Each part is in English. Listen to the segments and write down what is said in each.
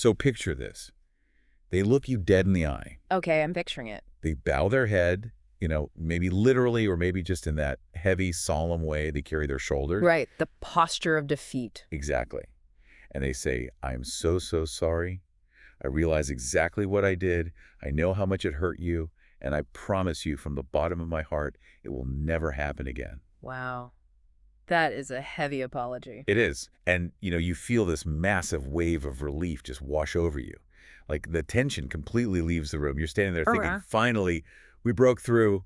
So picture this. They look you dead in the eye. Okay, I'm picturing it. They bow their head, maybe literally or maybe just in that heavy, solemn way they carry their shoulders. Right, the posture of defeat. Exactly. And they say, I'm so, so sorry. I realize exactly what I did. I know how much it hurt you. And I promise you from the bottom of my heart, it will never happen again. Wow. That is a heavy apology. It is. And, you feel this massive wave of relief just wash over you. Like the tension completely leaves the room. You're standing there thinking, finally, we broke through.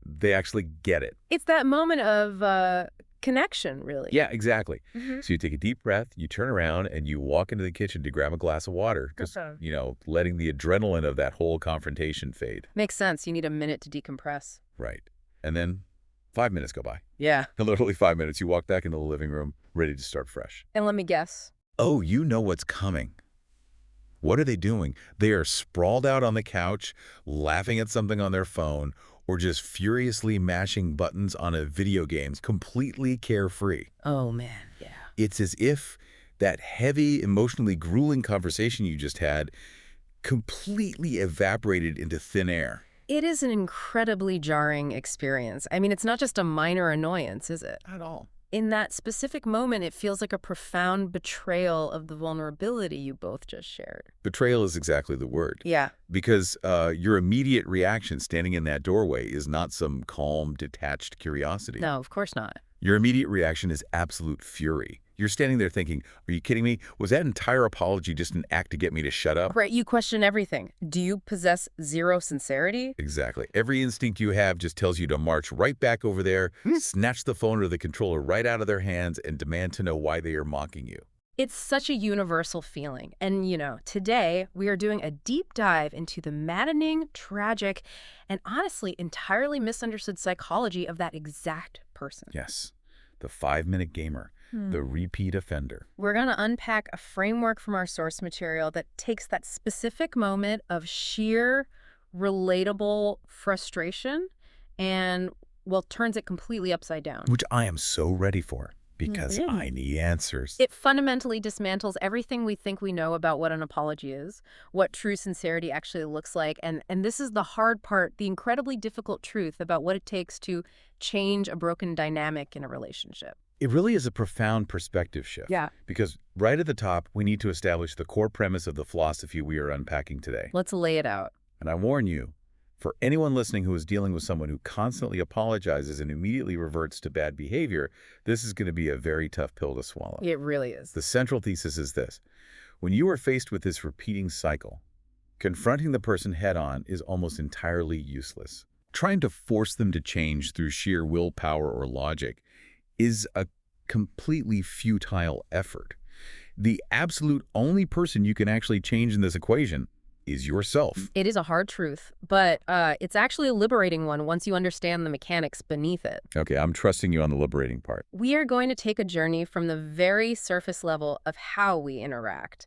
They actually get it. It's that moment of connection, really. Yeah, exactly. Mm-hmm. So you take a deep breath, you turn around, and you walk into the kitchen to grab a glass of water. Just, letting the adrenaline of that whole confrontation fade. Makes sense. You need a minute to decompress. Right. And then 5 minutes go by. Yeah. Literally 5 minutes. You walk back into the living room, ready to start fresh. And let me guess. Oh, you know what's coming. What are they doing? They are sprawled out on the couch, laughing at something on their phone, or just furiously mashing buttons on a video game, completely carefree. Oh, man, yeah. It's as if that heavy, emotionally grueling conversation you just had completely evaporated into thin air. It is an incredibly jarring experience. I mean, it's not just a minor annoyance, is it? At all. In that specific moment, it feels like a profound betrayal of the vulnerability you both just shared. Betrayal is exactly the word. Yeah. Because your immediate reaction standing in that doorway is not some calm, detached curiosity. No, of course not. Your immediate reaction is absolute fury. You're standing there thinking, are you kidding me? Was that entire apology just an act to get me to shut up? Right, you question everything. Do you possess zero sincerity? Exactly. Every instinct you have just tells you to march right back over there, snatch the phone or the controller right out of their hands, and demand to know why they are mocking you. It's such a universal feeling. And, today we are doing a deep dive into the maddening, tragic, and honestly entirely misunderstood psychology of that exact person. Yes, the 5-minute gamer. The repeat offender. We're going to unpack a framework from our source material that takes that specific moment of sheer, relatable frustration and, turns it completely upside down. Which I am so ready for, because I need answers. It fundamentally dismantles everything we think we know about what an apology is, what true sincerity actually looks like, and this is the hard part, the incredibly difficult truth about what it takes to change a broken dynamic in a relationship. It really is a profound perspective shift. Yeah. Because right at the top, we need to establish the core premise of the philosophy we are unpacking today. Let's lay it out. And I warn you, for anyone listening who is dealing with someone who constantly apologizes and immediately reverts to bad behavior, this is going to be a very tough pill to swallow. It really is. The central thesis is this. When you are faced with this repeating cycle, confronting the person head-on is almost entirely useless. Trying to force them to change through sheer willpower or logic is a completely futile effort. The absolute only person you can actually change in this equation is yourself. It is a hard truth, but it's actually a liberating one once you understand the mechanics beneath it. Okay, I'm trusting you on the liberating part. We are going to take a journey from the very surface level of how we interact.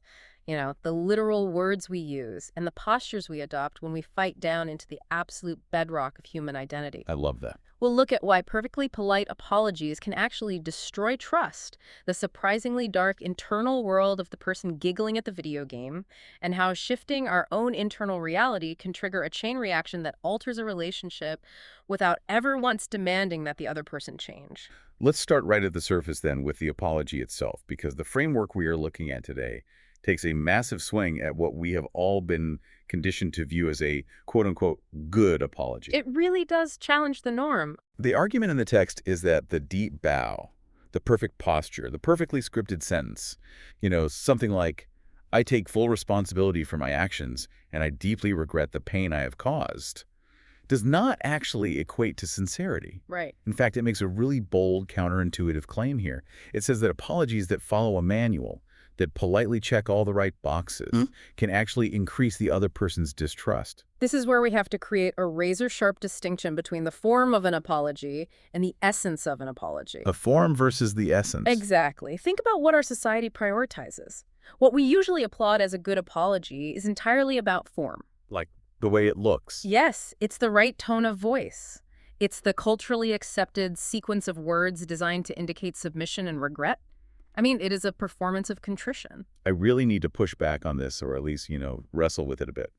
The literal words we use and the postures we adopt when we fight down into the absolute bedrock of human identity. I love that. We'll look at why perfectly polite apologies can actually destroy trust, the surprisingly dark internal world of the person giggling at the video game, and how shifting our own internal reality can trigger a chain reaction that alters a relationship without ever once demanding that the other person change. Let's start right at the surface then with the apology itself, because the framework we are looking at today takes a massive swing at what we have all been conditioned to view as a quote-unquote good apology. It really does challenge the norm. The argument in the text is that the deep bow, the perfect posture, the perfectly scripted sentence, something like, I take full responsibility for my actions and I deeply regret the pain I have caused, does not actually equate to sincerity. Right. In fact, it makes a really bold, counterintuitive claim here. It says that apologies that follow a manual, that politely check all the right boxes, can actually increase the other person's distrust. This is where we have to create a razor-sharp distinction between the form of an apology and the essence of an apology. The form versus the essence. Exactly. Think about what our society prioritizes. What we usually applaud as a good apology is entirely about form. Like the way it looks. Yes, it's the right tone of voice. It's the culturally accepted sequence of words designed to indicate submission and regret. I mean, it is a performance of contrition. I really need to push back on this, or at least, wrestle with it a bit,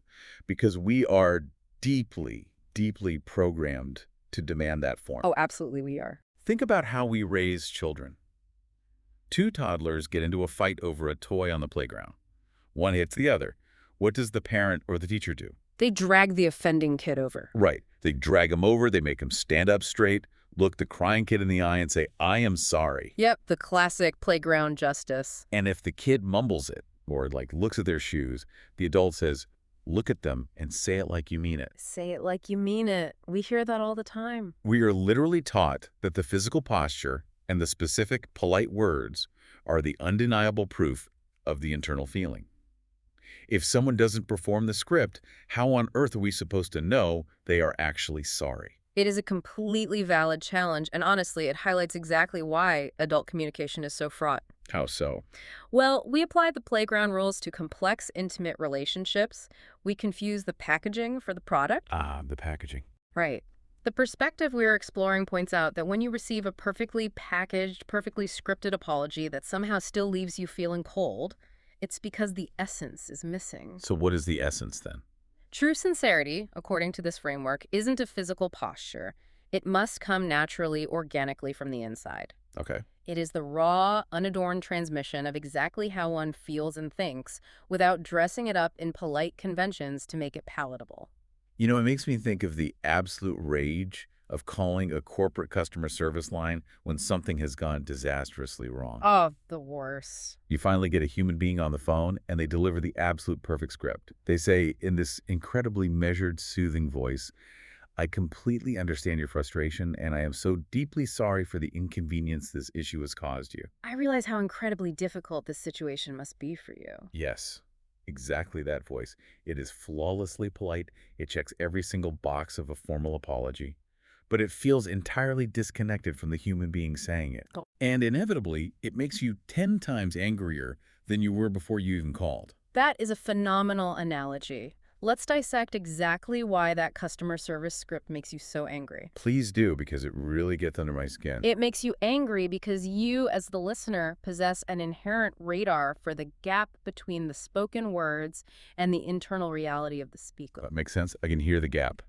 because we are deeply, deeply programmed to demand that form. Oh, absolutely, we are. Think about how we raise children. Two toddlers get into a fight over a toy on the playground. One hits the other. What does the parent or the teacher do? They drag the offending kid over. Right. They drag him over, they make him stand up straight, look the crying kid in the eye and say, "I am sorry." Yep, the classic playground justice. And if the kid mumbles it, or looks at their shoes, the adult says, "Look at them and say it like you mean it." Say it like you mean it. We hear that all the time. We are literally taught that the physical posture and the specific, polite words are the undeniable proof of the internal feeling. If someone doesn't perform the script, how on earth are we supposed to know they are actually sorry? It is a completely valid challenge, and honestly, it highlights exactly why adult communication is so fraught. How so? Well, we apply the playground rules to complex, intimate relationships. We confuse the packaging for the product. Ah, the packaging. Right. The perspective we're exploring points out that when you receive a perfectly packaged, perfectly scripted apology that somehow still leaves you feeling cold, it's because the essence is missing. So what is the essence then? True sincerity, according to this framework, isn't a physical posture. It must come naturally, organically from the inside. Okay. It is the raw, unadorned transmission of exactly how one feels and thinks without dressing it up in polite conventions to make it palatable. It makes me think of the absolute rage of calling a corporate customer service line when something has gone disastrously wrong. Oh, the worst. You finally get a human being on the phone, and they deliver the absolute perfect script. They say in this incredibly measured, soothing voice, "I completely understand your frustration, and I am so deeply sorry for the inconvenience this issue has caused you." I realize how incredibly difficult this situation must be for you. Yes, exactly that voice. It is flawlessly polite. It checks every single box of a formal apology. But it feels entirely disconnected from the human being saying it. Oh. And inevitably, it makes you 10 times angrier than you were before you even called. That is a phenomenal analogy. Let's dissect exactly why that customer service script makes you so angry. Please do, because it really gets under my skin. It makes you angry because you, as the listener, possess an inherent radar for the gap between the spoken words and the internal reality of the speaker. That makes sense? I can hear the gap.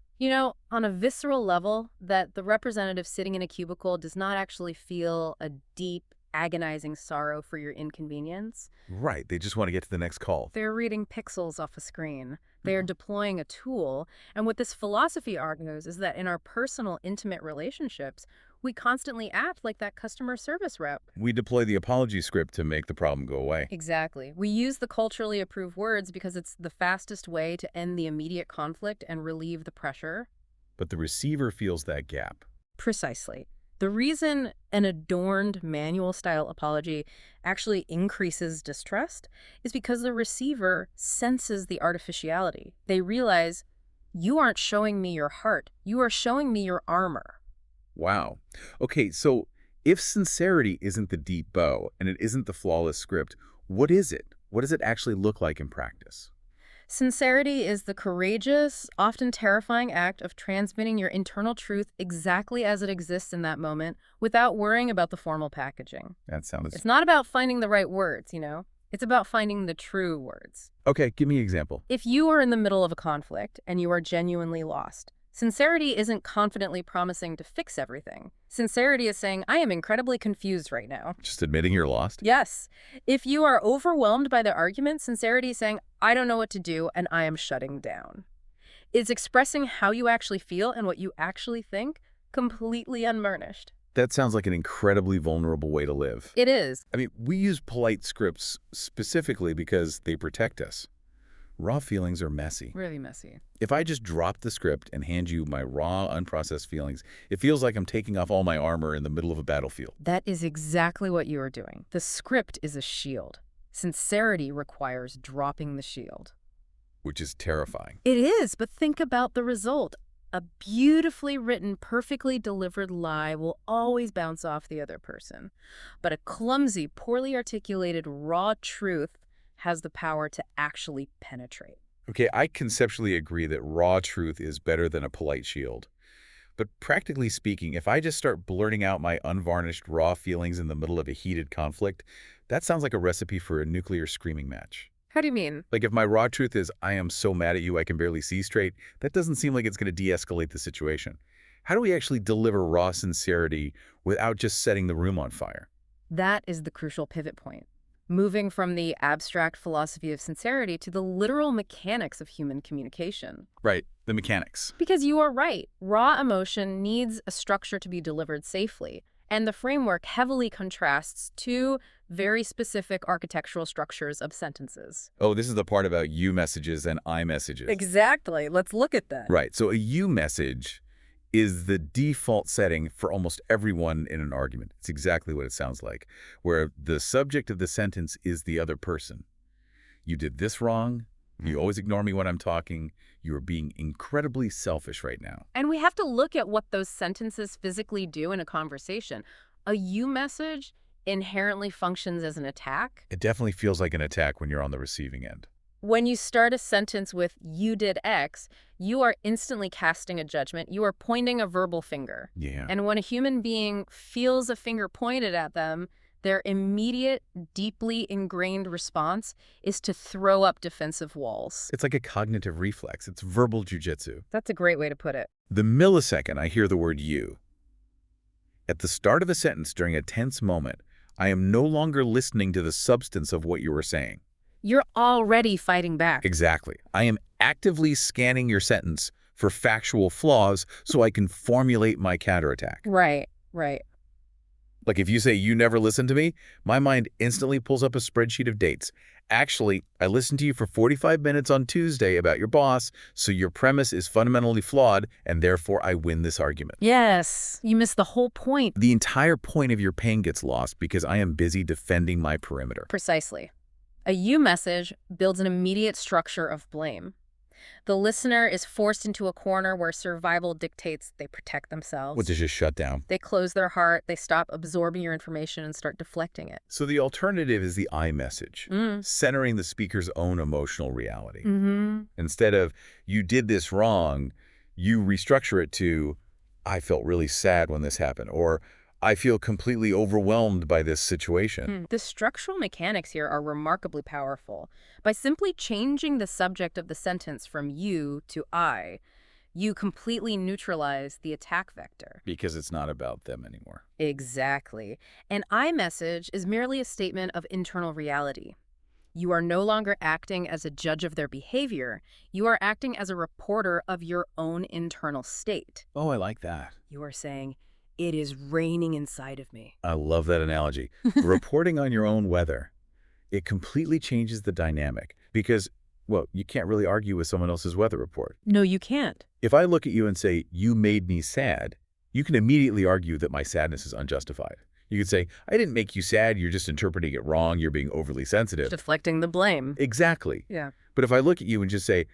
On a visceral level, that the representative sitting in a cubicle does not actually feel a deep, agonizing sorrow for your inconvenience. Right, they just want to get to the next call. They're reading pixels off a screen. They are deploying a tool. And what this philosophy argues is that in our personal, intimate relationships, we constantly act like that customer service rep. We deploy the apology script to make the problem go away. Exactly. We use the culturally approved words because it's the fastest way to end the immediate conflict and relieve the pressure. But the receiver feels that gap. Precisely. The reason an adorned manual-style apology actually increases distrust is because the receiver senses the artificiality. They realize, you aren't showing me your heart. You are showing me your armor. Wow. Okay, so if sincerity isn't the deep bow and it isn't the flawless script, what is it? What does it actually look like in practice? Sincerity is the courageous, often terrifying act of transmitting your internal truth exactly as it exists in that moment without worrying about the formal packaging. That sounds... It's not about finding the right words, It's about finding the true words. Okay, give me an example. If you are in the middle of a conflict and you are genuinely lost, sincerity isn't confidently promising to fix everything. Sincerity is saying, I am incredibly confused right now. Just admitting you're lost? Yes. If you are overwhelmed by the argument, sincerity is saying, I don't know what to do and I am shutting down. It's expressing how you actually feel and what you actually think, completely unvarnished. That sounds like an incredibly vulnerable way to live. It is. I mean, we use polite scripts specifically because they protect us. Raw feelings are messy. Really messy. If I just drop the script and hand you my raw, unprocessed feelings, it feels like I'm taking off all my armor in the middle of a battlefield. That is exactly what you are doing. The script is a shield. Sincerity requires dropping the shield. Which is terrifying. It is, but think about the result. A beautifully written, perfectly delivered lie will always bounce off the other person. But a clumsy, poorly articulated, raw truth has the power to actually penetrate. Okay, I conceptually agree that raw truth is better than a polite shield. But practically speaking, if I just start blurting out my unvarnished raw feelings in the middle of a heated conflict, That sounds like a recipe for a nuclear screaming match. How do you mean? Like if my raw truth is, I am so mad at you I can barely see straight, that doesn't seem like it's going to de-escalate the situation. How do we actually deliver raw sincerity without just setting the room on fire? That is the crucial pivot point. Moving from the abstract philosophy of sincerity to the literal mechanics of human communication. Right, the mechanics. Because you are right, raw emotion needs a structure to be delivered safely, and the framework heavily contrasts two very specific architectural structures of sentences. Oh, this is the part about you messages and I messages. Exactly. Let's look at that. Right, so a you message is the default setting for almost everyone in an argument. It's exactly what it sounds like, where the subject of the sentence is the other person. You did this wrong. You always ignore me when I'm talking. You are being incredibly selfish right now. And we have to look at what those sentences physically do in a conversation. A you message inherently functions as an attack. It definitely feels like an attack when you're on the receiving end. When you start a sentence with "you did X," you are instantly casting a judgment. You are pointing a verbal finger. Yeah. And when a human being feels a finger pointed at them, their immediate, deeply ingrained response is to throw up defensive walls. It's like a cognitive reflex. It's verbal jujitsu. That's a great way to put it. The millisecond I hear the word you, at the start of a sentence during a tense moment, I am no longer listening to the substance of what you were saying. You're already fighting back. Exactly. I am actively scanning your sentence for factual flaws so I can formulate my counterattack. Right. Like if you say you never listened to me, my mind instantly pulls up a spreadsheet of dates. Actually, I listened to you for 45 minutes on Tuesday about your boss, so your premise is fundamentally flawed, and therefore I win this argument. Yes, you missed the whole point. The entire point of your pain gets lost because I am busy defending my perimeter. Precisely. A you message builds an immediate structure of blame. The listener is forced into a corner where survival dictates they protect themselves. Which is just shut down. They close their heart, they stop absorbing your information and start deflecting it. So the alternative is the I message, centering the speaker's own emotional reality. Instead of, you did this wrong, you restructure it to, I felt really sad when this happened, or I feel completely overwhelmed by this situation. The structural mechanics here are remarkably powerful. By simply changing the subject of the sentence from you to I, you completely neutralize the attack vector. Because it's not about them anymore. Exactly. An I message is merely a statement of internal reality. You are no longer acting as a judge of their behavior. You are acting as a reporter of your own internal state. Oh, I like that. You are saying, it is raining inside of me. I love that analogy. Reporting on your own weather, it completely changes the dynamic because, well, you can't really argue with someone else's weather report. No, you can't. If I look at you and say, you made me sad, you can immediately argue that my sadness is unjustified. You could say, I didn't make you sad, you're just interpreting it wrong, you're being overly sensitive. Deflecting the blame. Exactly. Yeah. But if I look at you and just say,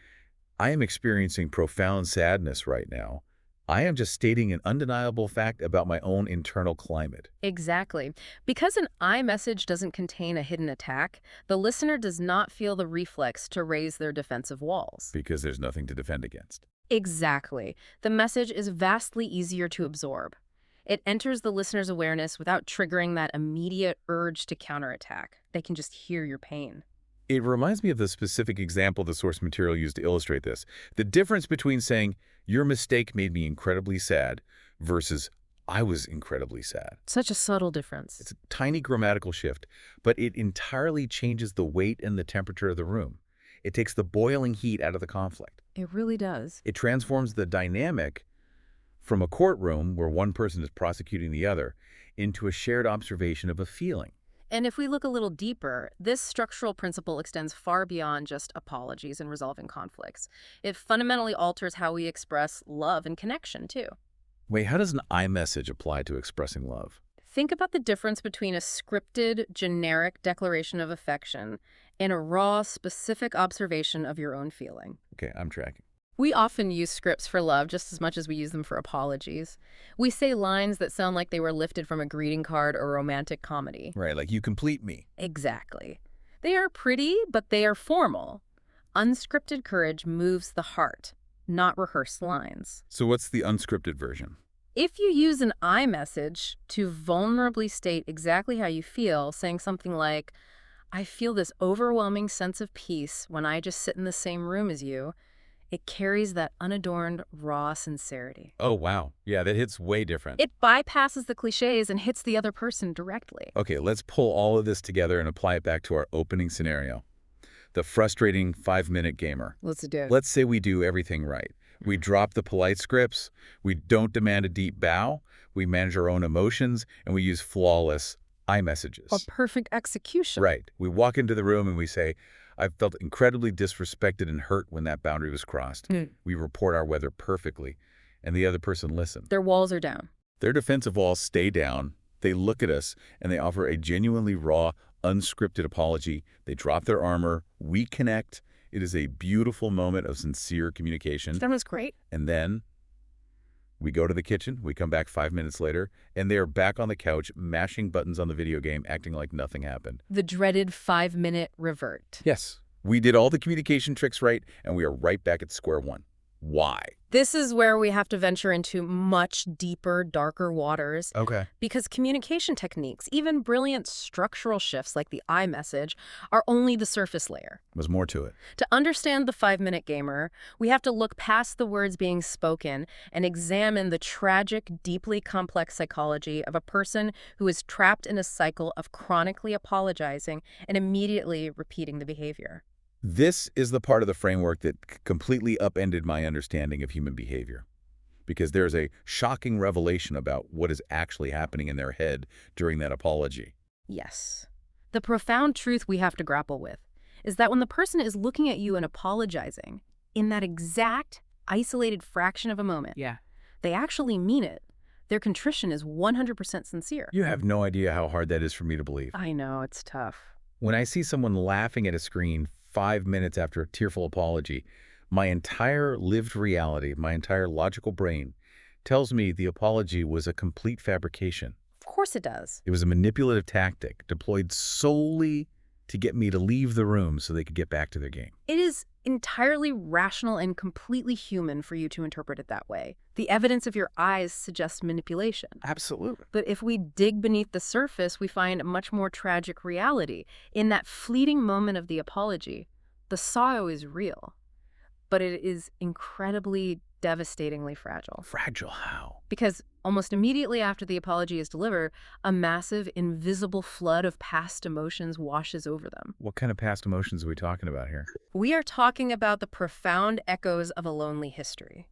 I am experiencing profound sadness right now, I am just stating an undeniable fact about my own internal climate. Exactly. Because an I message doesn't contain a hidden attack, the listener does not feel the reflex to raise their defensive walls. Because there's nothing to defend against. Exactly. The message is vastly easier to absorb. It enters the listener's awareness without triggering that immediate urge to counterattack. They can just hear your pain. It reminds me of the specific example the source material used to illustrate this. The difference between saying, your mistake made me incredibly sad, versus, I was incredibly sad. Such a subtle difference. It's a tiny grammatical shift, but it entirely changes the weight and the temperature of the room. It takes the boiling heat out of the conflict. It really does. It transforms the dynamic from a courtroom where one person is prosecuting the other into a shared observation of a feeling. And if we look a little deeper, this structural principle extends far beyond just apologies and resolving conflicts. It fundamentally alters how we express love and connection, too. Wait, how does an I message apply to expressing love? Think about the difference between a scripted, generic declaration of affection and a raw, specific observation of your own feeling. Okay, I'm tracking. We often use scripts for love just as much as we use them for apologies. We say lines that sound like they were lifted from a greeting card or romantic comedy. Right, like you complete me. Exactly. They are pretty, but they are formal. Unscripted courage moves the heart, not rehearsed lines. So what's the unscripted version? If you use an I message to vulnerably state exactly how you feel, saying something like, I feel this overwhelming sense of peace when I just sit in the same room as you, it carries that unadorned, raw sincerity. Oh, wow. Yeah, that hits way different. It bypasses the cliches and hits the other person directly. Okay, let's pull all of this together and apply it back to our opening scenario. The frustrating 5-minute gamer. Let's do it. Let's say we do everything right. We drop the polite scripts, we don't demand a deep bow, we manage our own emotions, and we use flawless I messages. Or perfect execution. Right. We walk into the room and we say, I felt incredibly disrespected and hurt when that boundary was crossed. We report our weather perfectly, and the other person listens. Their walls are down. Their defensive walls stay down. They look at us, and they offer a genuinely raw, unscripted apology. They drop their armor. We connect. It is a beautiful moment of sincere communication. That was great. And then we go to the kitchen. We come back 5 minutes later, and they are back on the couch, mashing buttons on the video game, acting like nothing happened. The dreaded 5-minute revert. Yes, we did all the communication tricks right, and we are right back at square one. Why? This is where we have to venture into much deeper, darker waters. Okay. Because communication techniques, even brilliant structural shifts like the I message, are only the surface layer. There's more to it. To understand the 5-minute gamer, we have to look past the words being spoken and examine the tragic, deeply complex psychology of a person who is trapped in a cycle of chronically apologizing and immediately repeating the behavior. This is the part of the framework that completely upended my understanding of human behavior, because there's a shocking revelation about what is actually happening in their head during that apology. Yes. The profound truth we have to grapple with is that when the person is looking at you and apologizing, in that exact, isolated fraction of a moment, they actually mean it. Their contrition is 100% sincere. You have no idea how hard that is for me to believe. I know, it's tough. When I see someone laughing at a screen 5 minutes after a tearful apology, my entire lived reality, my entire logical brain, tells me the apology was a complete fabrication. Of course it does. It was a manipulative tactic deployed solely to get me to leave the room so they could get back to their game. It is entirely rational and completely human for you to interpret it that way. The evidence of your eyes suggests manipulation. Absolutely. But if we dig beneath the surface, we find a much more tragic reality. In that fleeting moment of the apology, the sorrow is real, but it is incredibly, devastatingly fragile. Fragile how? Because almost immediately after the apology is delivered, a massive, invisible flood of past emotions washes over them. What kind of past emotions are we talking about here? We are talking about the profound echoes of a lonely history.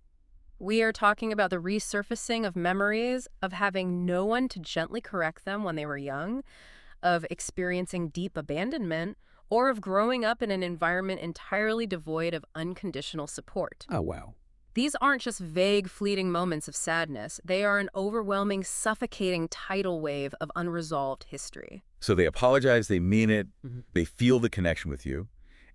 We are talking about the resurfacing of memories of having no one to gently correct them when they were young, of experiencing deep abandonment, or of growing up in an environment entirely devoid of unconditional support. Oh, wow. These aren't just vague, fleeting moments of sadness. They are an overwhelming, suffocating tidal wave of unresolved history. So they apologize, they mean it, they feel the connection with you,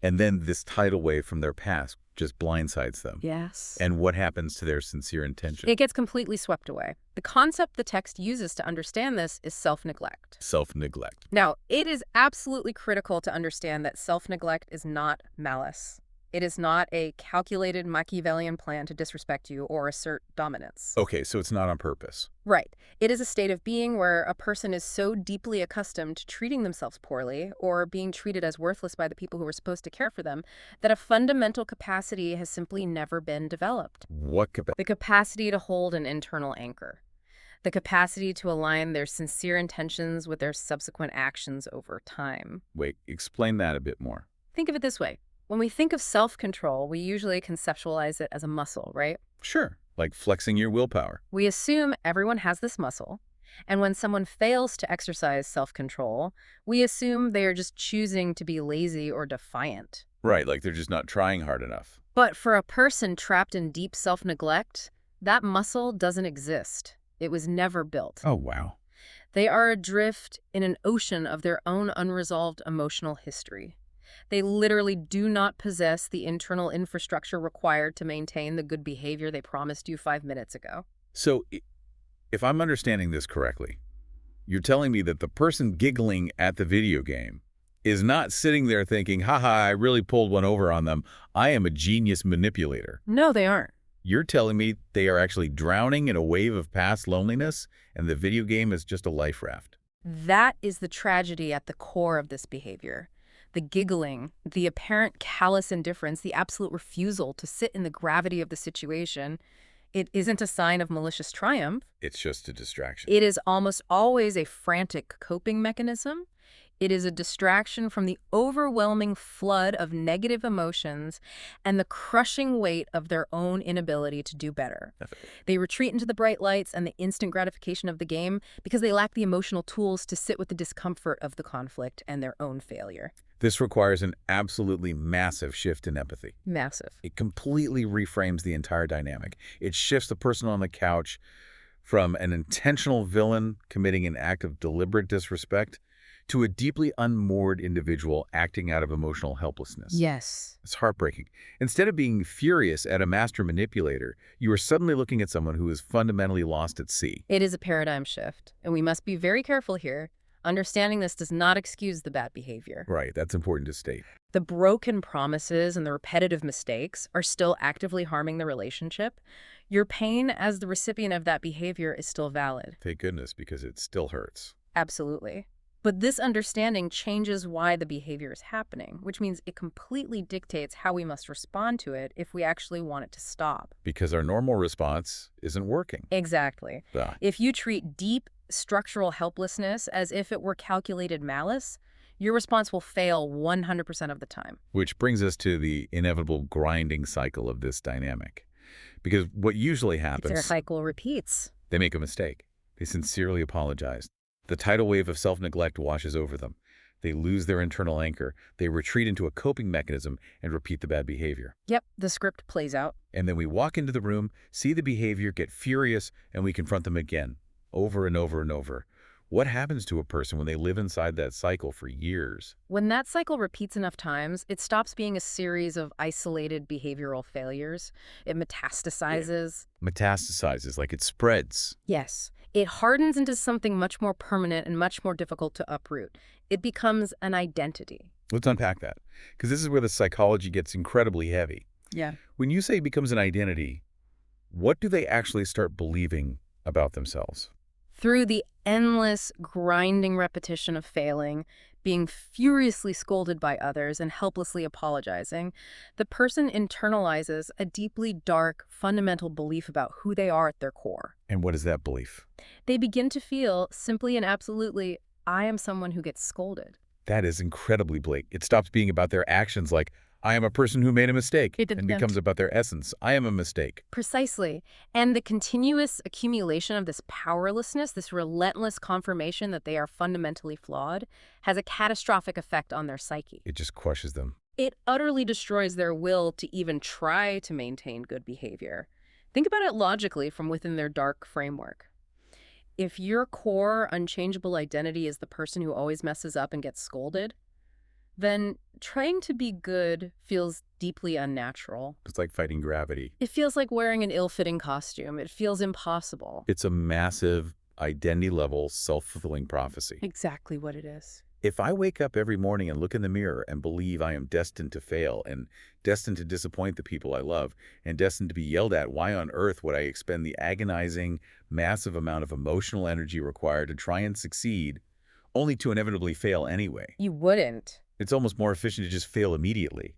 and then this tidal wave from their past just blindsides them. Yes. And what happens to their sincere intention? It gets completely swept away. The concept the text uses to understand this is self-neglect. Self-neglect. Now, it is absolutely critical to understand that self-neglect is not malice. It is not a calculated Machiavellian plan to disrespect you or assert dominance. Okay, so it's not on purpose. Right. It is a state of being where a person is so deeply accustomed to treating themselves poorly or being treated as worthless by the people who are supposed to care for them that a fundamental capacity has simply never been developed. What capacity? The capacity to hold an internal anchor. The capacity to align their sincere intentions with their subsequent actions over time. Wait, explain that a bit more. Think of it this way. When we think of self-control, we usually conceptualize it as a muscle, right? Sure, like flexing your willpower. We assume everyone has this muscle, and when someone fails to exercise self-control, we assume they are just choosing to be lazy or defiant. Right, like they're just not trying hard enough. But for a person trapped in deep self-neglect, that muscle doesn't exist. It was never built. Oh, wow. They are adrift in an ocean of their own unresolved emotional history. They literally do not possess the internal infrastructure required to maintain the good behavior they promised you 5 minutes ago. So, if I'm understanding this correctly, you're telling me that the person giggling at the video game is not sitting there thinking, haha, I really pulled one over on them. I am a genius manipulator. No, they aren't. You're telling me they are actually drowning in a wave of past loneliness, and the video game is just a life raft? That is the tragedy at the core of this behavior. The giggling, the apparent callous indifference, the absolute refusal to sit in the gravity of the situation. It isn't a sign of malicious triumph. It's just a distraction. It is almost always a frantic coping mechanism. It is a distraction from the overwhelming flood of negative emotions and the crushing weight of their own inability to do better. Definitely. They retreat into the bright lights and the instant gratification of the game because they lack the emotional tools to sit with the discomfort of the conflict and their own failure. This requires an absolutely massive shift in empathy. Massive. It completely reframes the entire dynamic. It shifts the person on the couch from an intentional villain committing an act of deliberate disrespect to a deeply unmoored individual acting out of emotional helplessness. Yes. It's heartbreaking. Instead of being furious at a master manipulator, you are suddenly looking at someone who is fundamentally lost at sea. It is a paradigm shift, and we must be very careful here. Understanding this does not excuse the bad behavior. Right, that's important to state. The broken promises and the repetitive mistakes are still actively harming the relationship. Your pain as the recipient of that behavior is still valid. Thank goodness, because it still hurts. Absolutely. But this understanding changes why the behavior is happening, which means it completely dictates how we must respond to it if we actually want it to stop. Because our normal response isn't working. Exactly. Ah, If you treat deep structural helplessness as if it were calculated malice, your response will fail 100% of the time. which brings us to the inevitable grinding cycle of this dynamic. Because what usually Their happens, cycle repeats. they make a mistake. They sincerely apologize. The tidal wave of self-neglect washes over them. They lose their internal anchor. They retreat into a coping mechanism and repeat the bad behavior. Yep, the script plays out. And then we walk into the room, see the behavior, get furious, and we confront them again, over and over and over. What happens to a person when they live inside that cycle for years? When that cycle repeats enough times, it stops being a series of isolated behavioral failures. It metastasizes. Metastasizes, like it spreads. Yes, it hardens into something much more permanent and much more difficult to uproot. It becomes an identity. Let's unpack that, because this is where the psychology gets incredibly heavy. Yeah. When you say it becomes an identity, what do they actually start believing about themselves? Through the endless, grinding repetition of failing, being furiously scolded by others, and helplessly apologizing, the person internalizes a deeply dark, fundamental belief about who they are at their core. And what is that belief? They begin to feel simply and absolutely, I am someone who gets scolded. That is incredibly bleak. It stops being about their actions like, I am a person who made a mistake, It and didn't. becomes about their essence. I am a mistake. Precisely. And the continuous accumulation of this powerlessness, this relentless confirmation that they are fundamentally flawed, has a catastrophic effect on their psyche. It just crushes them. It utterly destroys their will to even try to maintain good behavior. Think about it logically from within their dark framework. If your core, unchangeable identity is the person who always messes up and gets scolded, then trying to be good feels deeply unnatural. It's like fighting gravity. It feels like wearing an ill-fitting costume. It feels impossible. It's a massive, identity-level, self-fulfilling prophecy. Exactly what it is. If I wake up every morning and look in the mirror and believe I am destined to fail and destined to disappoint the people I love and destined to be yelled at, why on earth would I expend the agonizing, massive amount of emotional energy required to try and succeed, only to inevitably fail anyway? You wouldn't. It's almost more efficient to just fail immediately.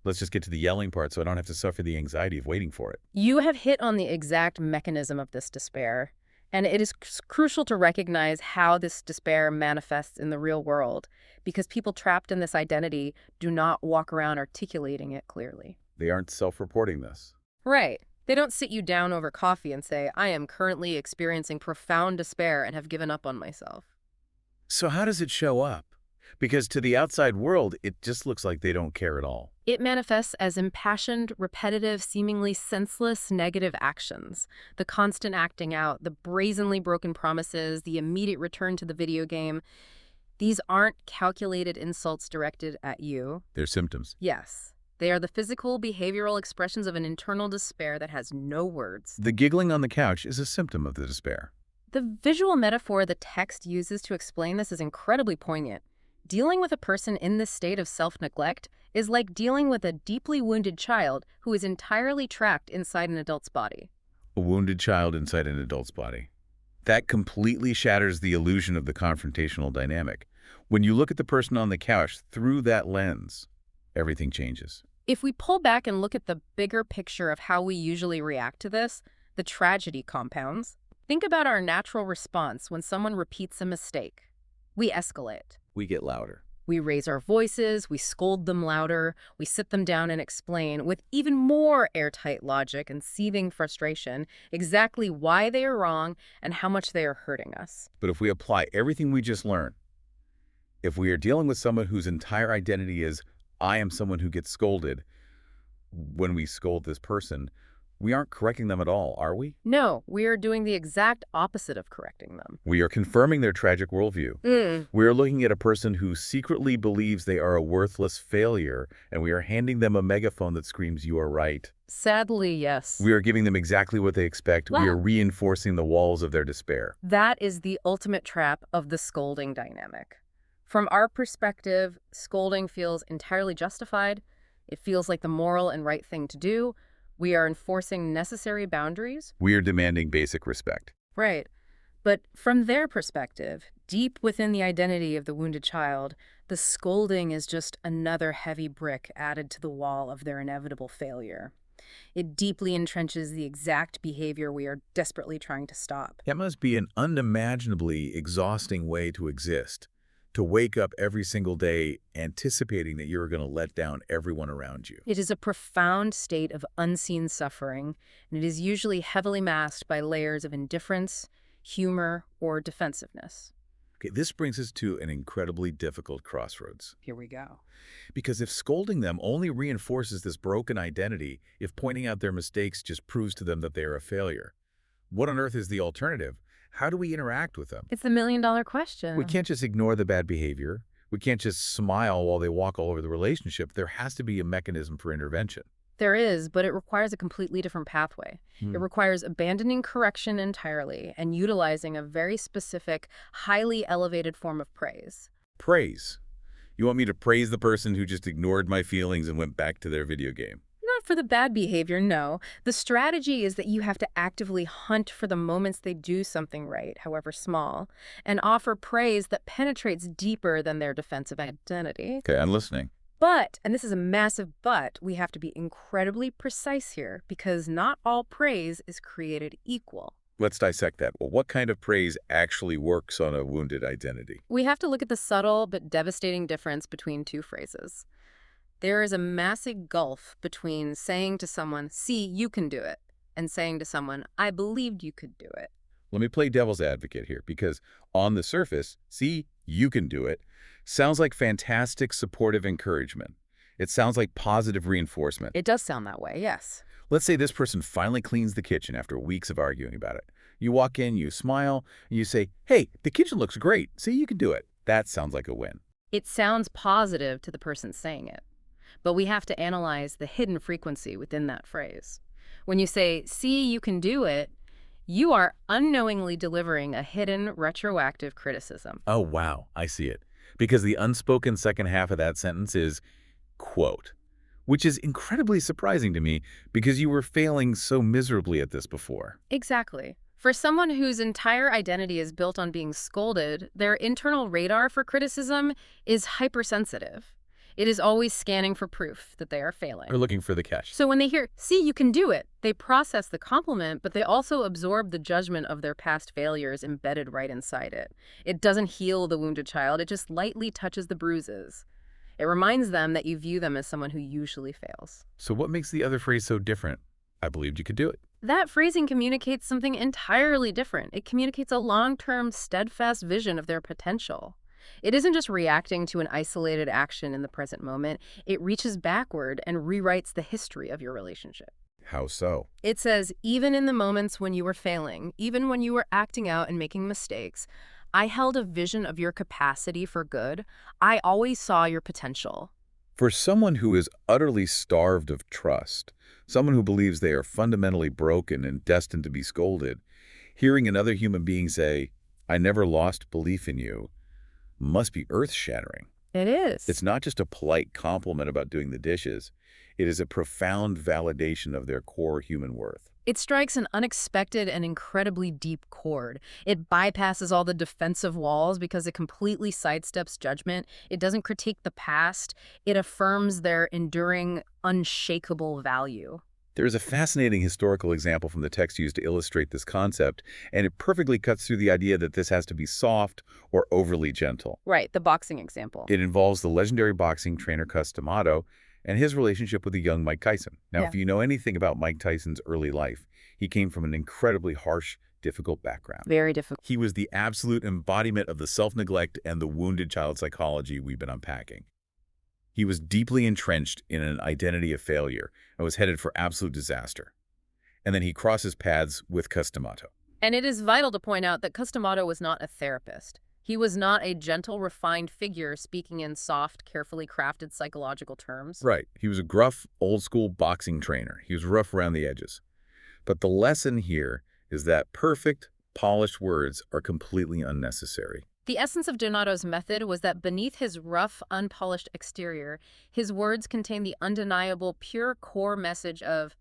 Let's just get to the yelling part so I don't have to suffer the anxiety of waiting for it. You have hit on the exact mechanism of this despair. And it is crucial to recognize how this despair manifests in the real world, because people trapped in this identity do not walk around articulating it clearly. They aren't self-reporting this. Right. They don't sit you down over coffee and say, I am currently experiencing profound despair and have given up on myself. So how does it show up? Because to the outside world, it just looks like they don't care at all. It manifests as impassioned, repetitive, seemingly senseless negative actions. The constant acting out, the brazenly broken promises, the immediate return to the video game. These aren't calculated insults directed at you. They're symptoms. Yes. They are the physical, behavioral expressions of an internal despair that has no words. The giggling on the couch is a symptom of the despair. The visual metaphor the text uses to explain this is incredibly poignant. Dealing with a person in this state of self-neglect is like dealing with a deeply wounded child who is entirely trapped inside an adult's body. A wounded child inside an adult's body. That completely shatters the illusion of the confrontational dynamic. When you look at the person on the couch through that lens, everything changes. If we pull back and look at the bigger picture of how we usually react to this, the tragedy compounds. Think about our natural response when someone repeats a mistake. We escalate. We get louder. We raise our voices, we scold them louder, we sit them down and explain, with even more airtight logic and seething frustration, exactly why they are wrong and how much they are hurting us. But if we apply everything we just learned, if we are dealing with someone whose entire identity is, I am someone who gets scolded, when we scold this person, we aren't correcting them at all, are we? No, we are doing the exact opposite of correcting them. We are confirming their tragic worldview. We are looking at a person who secretly believes they are a worthless failure, and we are handing them a megaphone that screams, you are right. Sadly, yes. We are giving them exactly what they expect. Wow. We are reinforcing the walls of their despair. That is the ultimate trap of the scolding dynamic. From our perspective, scolding feels entirely justified. It feels like the moral and right thing to do. We are enforcing necessary boundaries. We are demanding basic respect. Right. But from their perspective, deep within the identity of the wounded child, the scolding is just another heavy brick added to the wall of their inevitable failure. It deeply entrenches the exact behavior we are desperately trying to stop. That must be an unimaginably exhausting way to exist. To wake up every single day anticipating that you're going to let down everyone around you. It is a profound state of unseen suffering, and it is usually heavily masked by layers of indifference, humor, or defensiveness. Okay, this brings us to an incredibly difficult crossroads. Here we go. Because if scolding them only reinforces this broken identity, if pointing out their mistakes just proves to them that they are a failure, what on earth is the alternative? How do we interact with them? It's the million-dollar question. We can't just ignore the bad behavior. We can't just smile while they walk all over the relationship. There has to be a mechanism for intervention. There is, but it requires a completely different pathway. It requires abandoning correction entirely and utilizing a very specific, highly elevated form of praise. Praise. You want me to praise the person who just ignored my feelings and went back to their video game? Not for the bad behavior, no. The strategy is that you have to actively hunt for the moments they do something right, however small, and offer praise that penetrates deeper than their defensive identity. Okay, I'm listening. But, and this is a massive but, we have to be incredibly precise here because not all praise is created equal. Let's dissect that. Well, what kind of praise actually works on a wounded identity? We have to look at the subtle but devastating difference between two phrases. There is a massive gulf between saying to someone, see, you can do it, and saying to someone, I believed you could do it. Let me play devil's advocate here, because on the surface, see, you can do it, sounds like fantastic supportive encouragement. It sounds like positive reinforcement. It does sound that way, yes. Let's say this person finally cleans the kitchen after weeks of arguing about it. You walk in, you smile, and you say, hey, the kitchen looks great. See, you can do it. That sounds like a win. It sounds positive to the person saying it. But we have to analyze the hidden frequency within that phrase. When you say, see, you can do it, you are unknowingly delivering a hidden retroactive criticism. Oh, wow, I see it. Because the unspoken second half of that sentence is, quote, which is incredibly surprising to me because you were failing so miserably at this before. Exactly. For someone whose entire identity is built on being scolded, their internal radar for criticism is hypersensitive. It is always scanning for proof that they are failing. Or looking for the catch. So when they hear, see, you can do it, they process the compliment, but they also absorb the judgment of their past failures embedded right inside it. It doesn't heal the wounded child, it just lightly touches the bruises. It reminds them that you view them as someone who usually fails. So what makes the other phrase so different? I believed you could do it. That phrasing communicates something entirely different. It communicates a long-term, steadfast vision of their potential. It isn't just reacting to an isolated action in the present moment. It reaches backward and rewrites the history of your relationship. How so? It says, even in the moments when you were failing, even when you were acting out and making mistakes, I held a vision of your capacity for good. I always saw your potential. For someone who is utterly starved of trust, someone who believes they are fundamentally broken and destined to be scolded, hearing another human being say, I never lost belief in you, must be earth-shattering. It It's is. not just a polite compliment about doing the dishes. It is a profound validation of their core human worth. It strikes an unexpected and incredibly deep chord. It bypasses all the defensive walls because it completely sidesteps judgment. It doesn't critique the past. It affirms their enduring, unshakable value. There is a fascinating historical example from the text used to illustrate this concept, and it perfectly cuts through the idea that this has to be soft or overly gentle. Right, the boxing example. It involves the legendary boxing trainer Cus D'Amato and his relationship with the young Mike Tyson. Now, Yeah. if you know anything about Mike Tyson's early life, he came from an incredibly harsh, difficult background. Very difficult. He was the absolute embodiment of the self-neglect and the wounded child psychology we've been unpacking. He was deeply entrenched in an identity of failure and was headed for absolute disaster. And then he crosses paths with Cus D'Amato. And it is vital to point out that Customato was not a therapist. He was not a gentle, refined figure speaking in soft, carefully crafted psychological terms. Right. He was a gruff, old-school boxing trainer. He was rough around the edges. But the lesson here is that perfect, polished words are completely unnecessary. The essence of Donato's method was that beneath his rough, unpolished exterior, his words contained the undeniable, pure core message of,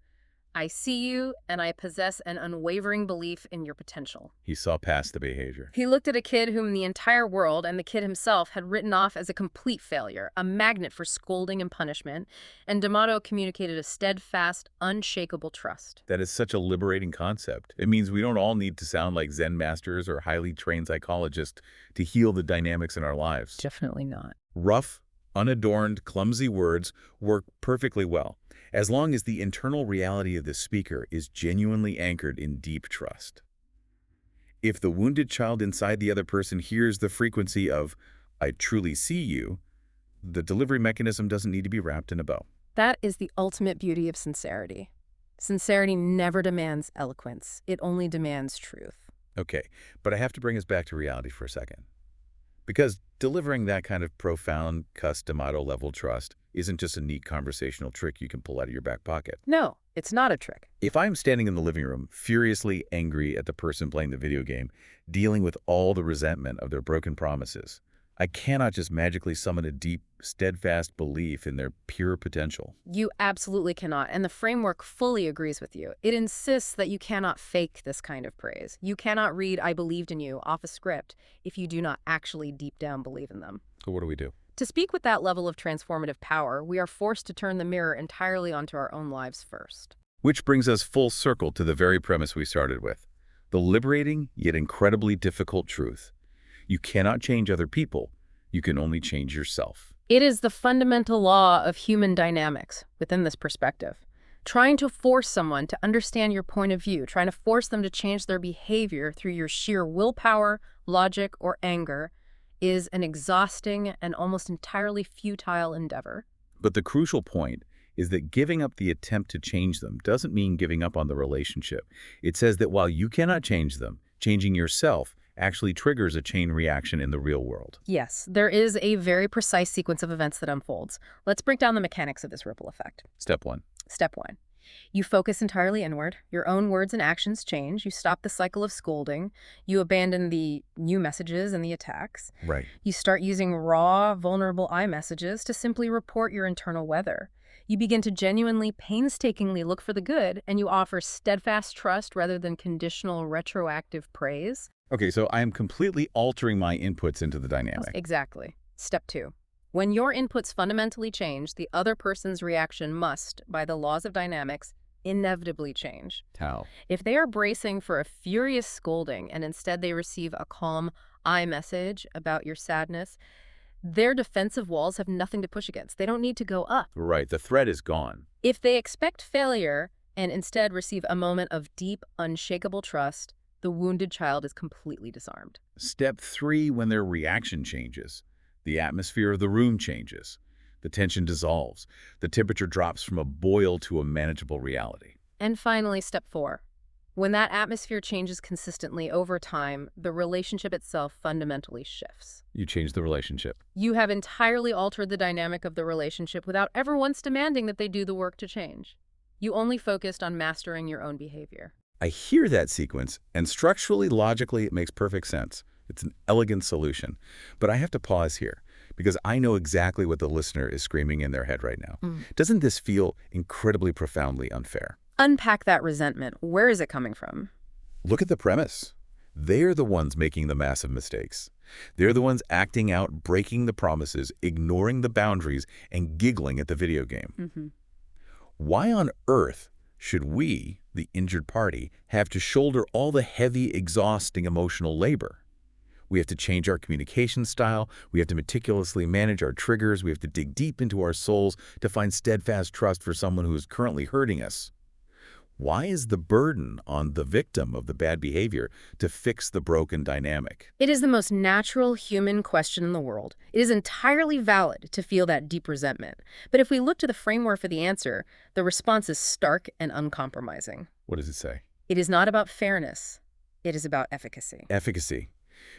I see you, and I possess an unwavering belief in your potential. He saw past the behavior. He looked at a kid whom the entire world and the kid himself had written off as a complete failure, a magnet for scolding and punishment, and D'Amato communicated a steadfast, unshakable trust. That is such a liberating concept. It means we don't all need to sound like Zen masters or highly trained psychologists to heal the dynamics in our lives. Definitely not. Rough, unadorned, clumsy words work perfectly well, as long as the internal reality of the speaker is genuinely anchored in deep trust. If the wounded child inside the other person hears the frequency of, I truly see you, the delivery mechanism doesn't need to be wrapped in a bow. That is the ultimate beauty of sincerity. Sincerity never demands eloquence. It only demands truth. Okay, but I have to bring us back to reality for a second. Because delivering that kind of profound, Cus D'Amato level trust isn't just a neat conversational trick you can pull out of your back pocket. No, it's not a trick. If I'm standing in the living room, furiously angry at the person playing the video game, dealing with all the resentment of their broken promises, I cannot just magically summon a deep, steadfast belief in their pure potential. You absolutely cannot, and the framework fully agrees with you. It insists that you cannot fake this kind of praise. You cannot read I believed in you off a script if you do not actually deep down believe in them. So what do we do? To speak with that level of transformative power, we are forced to turn the mirror entirely onto our own lives first. Which brings us full circle to the very premise we started with. The liberating, yet incredibly difficult truth. You cannot change other people. You can only change yourself. It is the fundamental law of human dynamics within this perspective. Trying to force someone to understand your point of view, trying to force them to change their behavior through your sheer willpower, logic, or anger is an exhausting and almost entirely futile endeavor. But the crucial point is that giving up the attempt to change them doesn't mean giving up on the relationship. It says that while you cannot change them, changing yourself actually triggers a chain reaction in the real world. Yes, there is a very precise sequence of events that unfolds. Let's break down the mechanics of this ripple effect. Step 1. Step 1. You focus entirely inward. Your own words and actions change. You stop the cycle of scolding. You abandon the new messages and the attacks. Right. You start using raw, vulnerable I messages to simply report your internal weather. You begin to genuinely, painstakingly look for the good, and you offer steadfast trust rather than conditional, retroactive praise. Okay, so I am completely altering my inputs into the dynamic. Exactly. Step 2. When your inputs fundamentally change, the other person's reaction must, by the laws of dynamics, inevitably change. How? If they are bracing for a furious scolding and instead they receive a calm I message about your sadness, their defensive walls have nothing to push against. They don't need to go up. Right, the threat is gone. If they expect failure and instead receive a moment of deep, unshakable trust, the wounded child is completely disarmed. Step 3, when their reaction changes, the atmosphere of the room changes. The tension dissolves. The temperature drops from a boil to a manageable reality. And finally, step 4. When that atmosphere changes consistently over time, the relationship itself fundamentally shifts. You change the relationship. You have entirely altered the dynamic of the relationship without ever once demanding that they do the work to change. You only focused on mastering your own behavior. I hear that sequence, and structurally, logically, it makes perfect sense. It's an elegant solution. But I have to pause here, because I know exactly what the listener is screaming in their head right now. Mm. Doesn't this feel incredibly profoundly unfair? Unpack that resentment. Where is it coming from? Look at the premise. They're the ones making the massive mistakes. They're the ones acting out, breaking the promises, ignoring the boundaries, and giggling at the video game. Mm-hmm. Why on earth should we, the injured party, have to shoulder all the heavy, exhausting emotional labor? We have to change our communication style. We have to meticulously manage our triggers. We have to dig deep into our souls to find steadfast trust for someone who is currently hurting us. Why is the burden on the victim of the bad behavior to fix the broken dynamic? It is the most natural human question in the world. It is entirely valid to feel that deep resentment. But if we look to the framework for the answer, the response is stark and uncompromising. What does it say? It is not about fairness. It is about efficacy. Efficacy.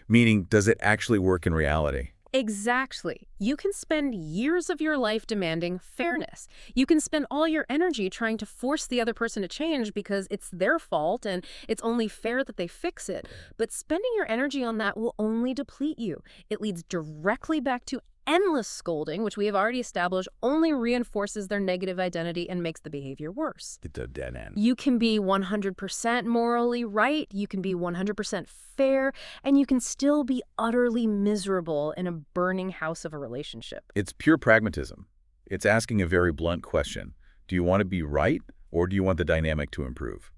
Meaning, does it actually work in reality? Exactly. You can spend years of your life demanding fairness. You can spend all your energy trying to force the other person to change because it's their fault and it's only fair that they fix it. But spending your energy on that will only deplete you. It leads directly back to endless scolding, which we have already established only reinforces their negative identity and makes the behavior worse. It's a dead end. You can be 100% morally right, you can be 100% fair, and you can still be utterly miserable in a burning house of a relationship. It's pure pragmatism. It's asking a very blunt question. Do you want to be right, or do you want the dynamic to improve?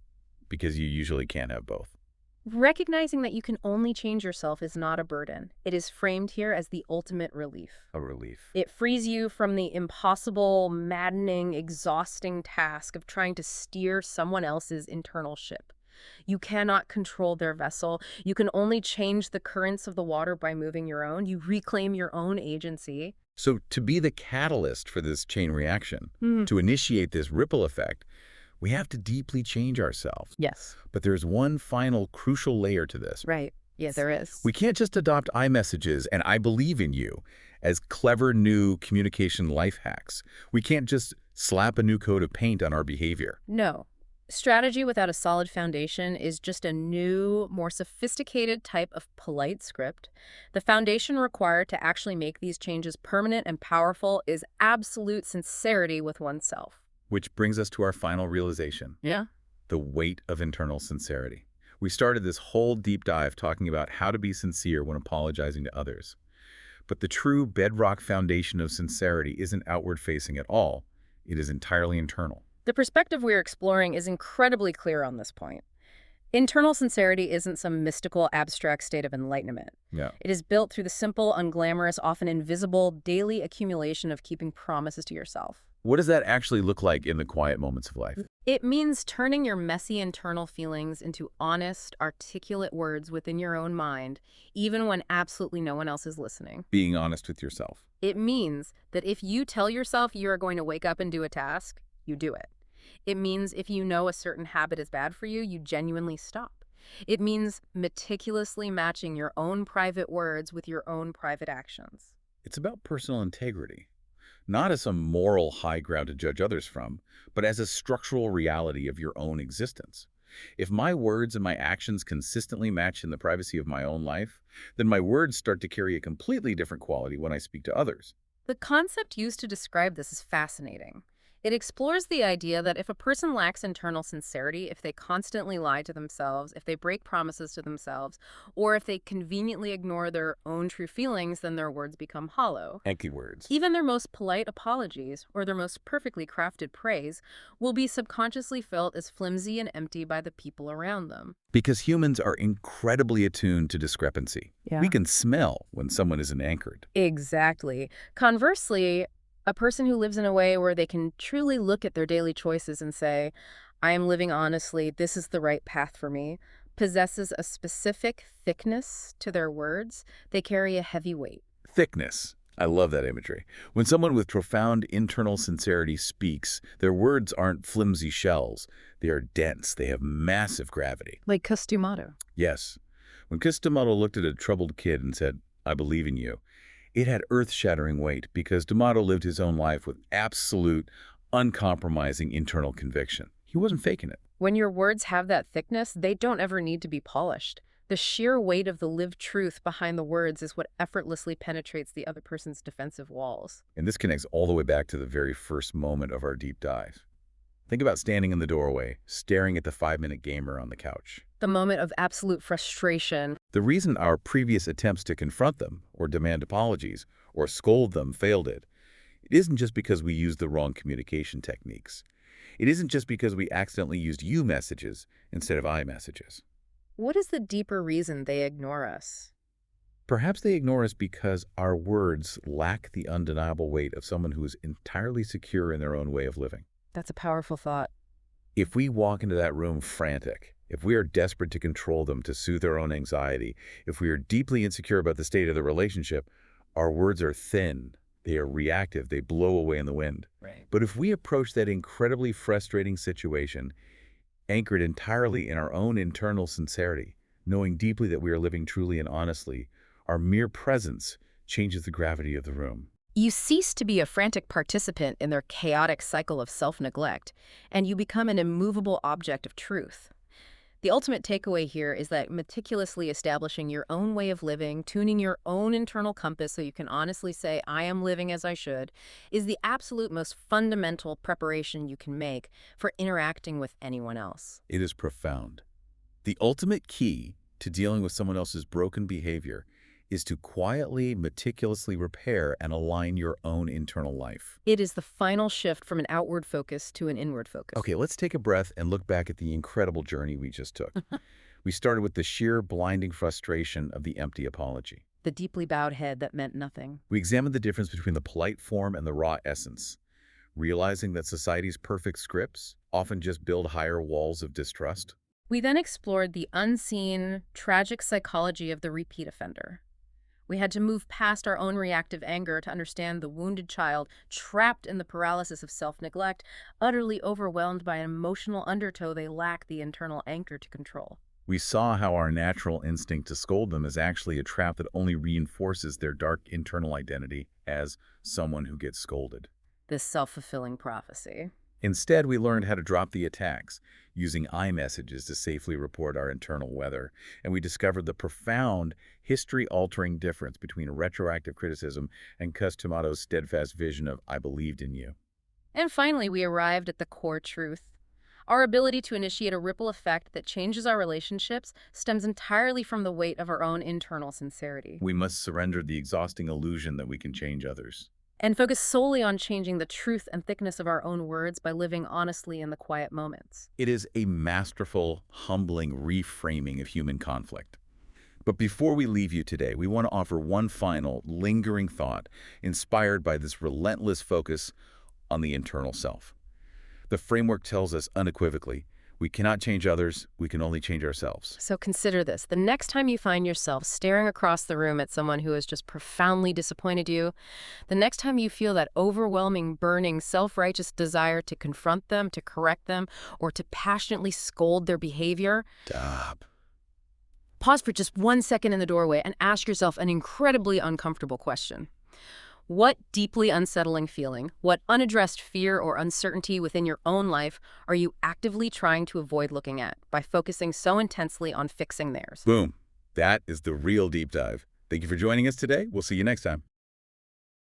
Because you usually can't have both. Recognizing that you can only change yourself is not a burden. It is framed here as the ultimate relief. A relief. It frees you from the impossible, maddening, exhausting task of trying to steer someone else's internal ship. You cannot control their vessel. You can only change the currents of the water by moving your own. You reclaim your own agency. So to be the catalyst for this chain reaction, Mm. to initiate this ripple effect, we have to deeply change ourselves. Yes. But there's one final crucial layer to this. Right. Yeah, there is. We can't just adopt iMessages and I believe in you as clever new communication life hacks. We can't just slap a new coat of paint on our behavior. No. Strategy without a solid foundation is just a new, more sophisticated type of polite script. The foundation required to actually make these changes permanent and powerful is absolute sincerity with oneself. Which brings us to our final realization. Yeah. The weight of internal sincerity. We started this whole deep dive talking about how to be sincere when apologizing to others. But the true bedrock foundation of sincerity isn't outward-facing at all. It is entirely internal. The perspective we're exploring is incredibly clear on this point. Internal sincerity isn't some mystical, abstract state of enlightenment. Yeah. It is built through the simple, unglamorous, often invisible, daily accumulation of keeping promises to yourself. What does that actually look like in the quiet moments of life? It means turning your messy internal feelings into honest, articulate words within your own mind, even when absolutely no one else is listening. Being honest with yourself. It means that if you tell yourself you are going to wake up and do a task, you do it. It means if you know a certain habit is bad for you, you genuinely stop. It means meticulously matching your own private words with your own private actions. It's about personal integrity. Not as some moral high ground to judge others from, but as a structural reality of your own existence. If my words and my actions consistently match in the privacy of my own life, then my words start to carry a completely different quality when I speak to others. The concept used to describe this is fascinating. It explores the idea that if a person lacks internal sincerity, if they constantly lie to themselves, if they break promises to themselves, or if they conveniently ignore their own true feelings, then their words become hollow. Empty words. Even their most polite apologies, or their most perfectly crafted praise, will be subconsciously felt as flimsy and empty by the people around them. Because humans are incredibly attuned to discrepancy. Yeah. We can smell when someone isn't anchored. Exactly. Conversely, a person who lives in a way where they can truly look at their daily choices and say, I am living honestly, this is the right path for me, possesses a specific thickness to their words. They carry a heavy weight. Thickness. I love that imagery. When someone with profound internal sincerity speaks, their words aren't flimsy shells. They are dense. They have massive gravity. Like Customato. Yes. When Customato looked at a troubled kid and said, I believe in you, it had earth-shattering weight because D'Amato lived his own life with absolute, uncompromising internal conviction. He wasn't faking it. When your words have that thickness, they don't ever need to be polished. The sheer weight of the lived truth behind the words is what effortlessly penetrates the other person's defensive walls. And this connects all the way back to the very first moment of our deep dive. Think about standing in the doorway, staring at the 5-minute gamer on the couch. The moment of absolute frustration. The reason our previous attempts to confront them, or demand apologies, or scold them failed it isn't just because we used the wrong communication techniques. It isn't just because we accidentally used you messages instead of I messages. What is the deeper reason they ignore us? Perhaps they ignore us because our words lack the undeniable weight of someone who is entirely secure in their own way of living. That's a powerful thought. If we walk into that room frantic, if we are desperate to control them, to soothe our own anxiety, if we are deeply insecure about the state of the relationship, our words are thin, they are reactive, they blow away in the wind. Right. But if we approach that incredibly frustrating situation, anchored entirely in our own internal sincerity, knowing deeply that we are living truly and honestly, our mere presence changes the gravity of the room. You cease to be a frantic participant in their chaotic cycle of self-neglect, and you become an immovable object of truth. The ultimate takeaway here is that meticulously establishing your own way of living, tuning your own internal compass so you can honestly say, I am living as I should, is the absolute most fundamental preparation you can make for interacting with anyone else. It is profound. The ultimate key to dealing with someone else's broken behavior is to quietly, meticulously repair and align your own internal life. It is the final shift from an outward focus to an inward focus. Okay, let's take a breath and look back at the incredible journey we just took. We started with the sheer blinding frustration of the empty apology. The deeply bowed head that meant nothing. We examined the difference between the polite form and the raw essence, realizing that society's perfect scripts often just build higher walls of distrust. We then explored the unseen, tragic psychology of the repeat offender. We had to move past our own reactive anger to understand the wounded child trapped in the paralysis of self-neglect, utterly overwhelmed by an emotional undertow they lack the internal anchor to control. We saw how our natural instinct to scold them is actually a trap that only reinforces their dark internal identity as someone who gets scolded. This self-fulfilling prophecy. Instead, we learned how to drop the attacks, using I messages to safely report our internal weather, and we discovered the profound, history-altering difference between retroactive criticism and Cus Tomato's steadfast vision of "I believed in you." And finally, we arrived at the core truth. Our ability to initiate a ripple effect that changes our relationships stems entirely from the weight of our own internal sincerity. We must surrender the exhausting illusion that we can change others. And focus solely on changing the truth and thickness of our own words by living honestly in the quiet moments. It is a masterful, humbling reframing of human conflict. But before we leave you today, we want to offer one final, lingering thought inspired by this relentless focus on the internal self. The framework tells us unequivocally, we cannot change others, we can only change ourselves. So consider this. The next time you find yourself staring across the room at someone who has just profoundly disappointed you, the next time you feel that overwhelming, burning, self-righteous desire to confront them, to correct them, or to passionately scold their behavior, Stop. pause for just 1 second in the doorway and ask yourself an incredibly uncomfortable question. What deeply unsettling feeling, what unaddressed fear or uncertainty within your own life are you actively trying to avoid looking at by focusing so intensely on fixing theirs? Boom. That is the real deep dive. Thank you for joining us today. We'll see you next time.